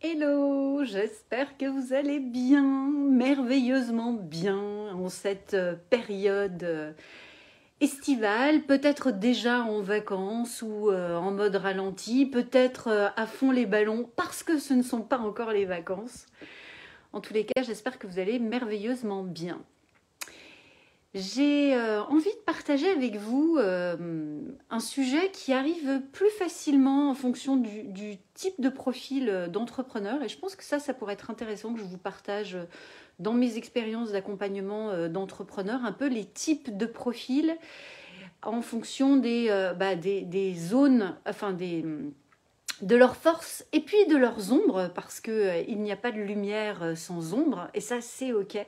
Hello, j'espère que vous allez bien, merveilleusement bien en cette période estivale, peut-être déjà en vacances ou en mode ralenti, peut-être à fond les ballons parce que ce ne sont pas encore les vacances. En tous les cas, j'espère que vous allez merveilleusement bien. J'ai envie de partager avec vous un sujet qui arrive plus facilement en fonction du type de profil d'entrepreneur. Et je pense que ça pourrait être intéressant que je vous partage dans mes expériences d'accompagnement d'entrepreneurs un peu les types de profils en fonction des zones, enfin de leurs forces et puis de leurs ombres, parce qu'il n'y a pas de lumière sans ombre, et ça c'est ok.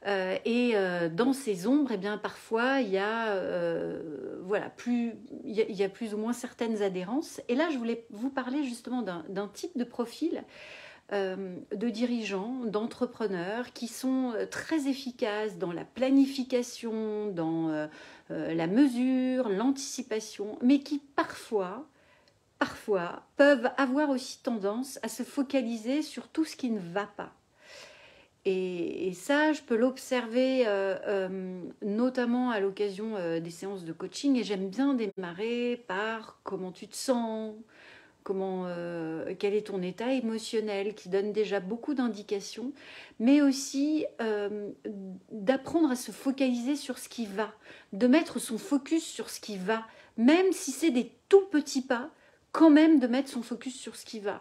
Dans ces ombres, eh bien, parfois, il y a, il y a plus ou moins certaines adhérences. Et là, je voulais vous parler justement d'un type de profil de dirigeants, d'entrepreneurs qui sont très efficaces dans la planification, dans la mesure, l'anticipation, mais qui parfois peuvent avoir aussi tendance à se focaliser sur tout ce qui ne va pas. Et ça, je peux l'observer notamment à l'occasion des séances de coaching. Et j'aime bien démarrer par comment tu te sens, quel est ton état émotionnel, qui donne déjà beaucoup d'indications, mais aussi d'apprendre à se focaliser sur ce qui va, de mettre son focus sur ce qui va, même si c'est des tout petits pas, quand même de mettre son focus sur ce qui va.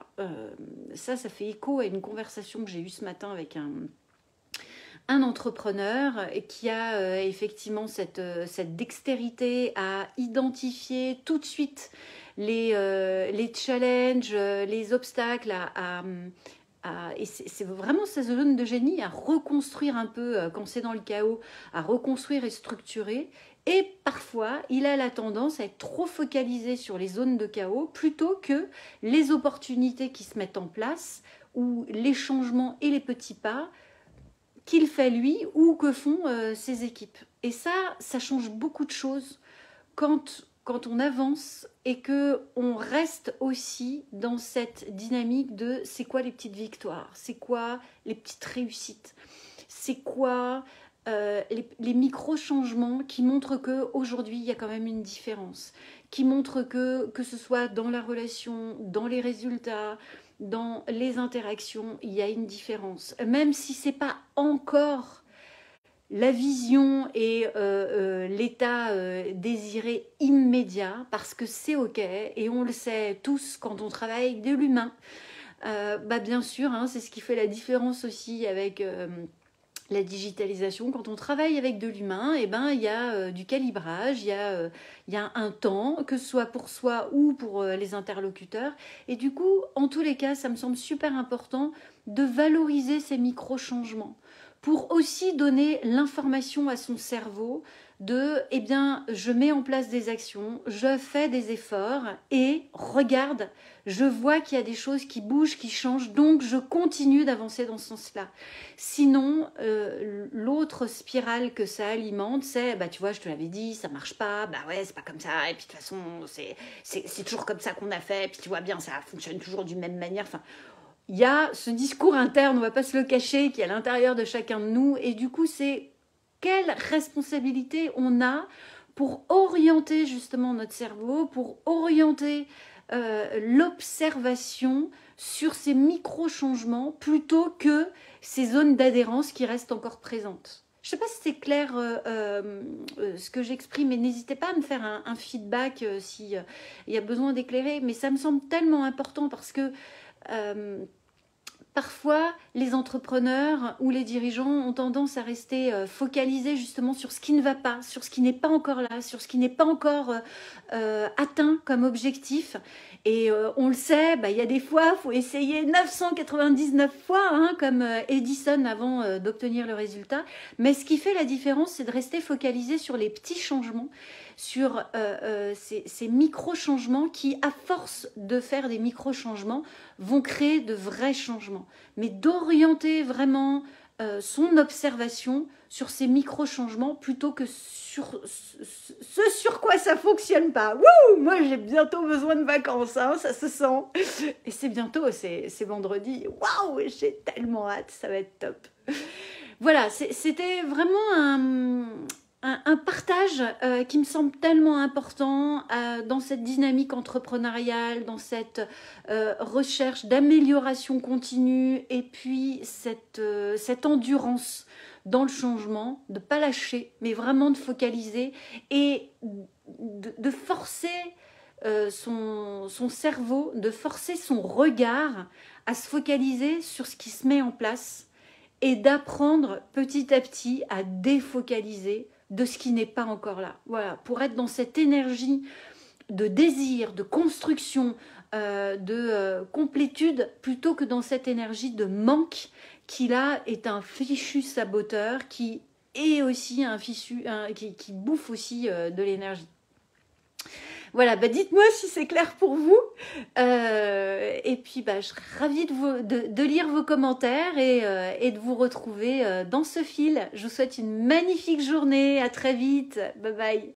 Ça fait écho à une conversation que j'ai eue ce matin avec un entrepreneur qui a effectivement cette dextérité à identifier tout de suite les challenges, les obstacles, et c'est vraiment sa zone de génie à reconstruire un peu quand c'est dans le chaos, à reconstruire et structurer. Et parfois, il a la tendance à être trop focalisé sur les zones de chaos plutôt que les opportunités qui se mettent en place ou les changements et les petits pas qu'il fait lui ou que font ses équipes. Et ça change beaucoup de choses quand on avance et qu'on reste aussi dans cette dynamique de c'est quoi les petites victoires, c'est quoi les petites réussites, c'est quoi les micro-changements qui montrent qu'aujourd'hui, il y a quand même une différence, qui montrent que ce soit dans la relation, dans les résultats, dans les interactions, il y a une différence. Même si ce n'est pas encore la vision et l'état désiré immédiat, parce que c'est ok, et on le sait tous quand on travaille avec de l'humain. Bien sûr, hein, c'est ce qui fait la différence aussi avec la digitalisation. Quand on travaille avec de l'humain, eh ben, il y a du calibrage, il y a un temps, que ce soit pour soi ou pour les interlocuteurs. Et du coup, en tous les cas, ça me semble super important de valoriser ces micro-changements pour aussi donner l'information à son cerveau de, eh bien, je mets en place des actions, je fais des efforts et regarde, je vois qu'il y a des choses qui bougent, qui changent, donc je continue d'avancer dans ce sens-là. Sinon, l'autre spirale que ça alimente, c'est, tu vois, je te l'avais dit, ça marche pas, ouais, c'est pas comme ça, et puis de toute façon, c'est toujours comme ça qu'on a fait, et puis tu vois bien, ça fonctionne toujours d'une même manière, enfin... Il y a ce discours interne, on ne va pas se le cacher, qui est à l'intérieur de chacun de nous. Et du coup, c'est quelle responsabilité on a pour orienter justement notre cerveau, pour orienter l'observation sur ces micro-changements plutôt que ces zones d'adhérence qui restent encore présentes. Je ne sais pas si c'est clair ce que j'exprime, mais n'hésitez pas à me faire un feedback s'il y a besoin d'éclairer. Mais ça me semble tellement important parce que parfois, les entrepreneurs ou les dirigeants ont tendance à rester focalisés justement sur ce qui ne va pas, sur ce qui n'est pas encore là, sur ce qui n'est pas encore atteint comme objectif. Et on le sait, il y a des fois, il faut essayer 999 fois, hein, comme Edison avant d'obtenir le résultat. Mais ce qui fait la différence, c'est de rester focalisé sur les petits changements, sur ces micro-changements qui, à force de faire des micro-changements, vont créer de vrais changements. Mais d'orienter vraiment son observation sur ces micro-changements plutôt que sur ce sur quoi ça fonctionne pas. Wouh, moi j'ai bientôt besoin de vacances, hein, ça se sent. Et c'est bientôt, c'est vendredi. Waouh, j'ai tellement hâte, ça va être top. Voilà, c'était vraiment un partage qui me semble tellement important dans cette dynamique entrepreneuriale, dans cette recherche d'amélioration continue et puis cette endurance dans le changement, de ne pas lâcher, mais vraiment de focaliser et de forcer son cerveau, de forcer son regard à se focaliser sur ce qui se met en place et d'apprendre petit à petit à défocaliser de ce qui n'est pas encore là. Voilà, pour être dans cette énergie de désir, de construction, de complétude, plutôt que dans cette énergie de manque qui là est un fichu saboteur, qui est aussi qui bouffe aussi de l'énergie. Voilà, bah dites-moi si c'est clair pour vous. Et puis, bah, je serais ravie de lire vos commentaires et de vous retrouver dans ce fil. Je vous souhaite une magnifique journée. À très vite. Bye bye.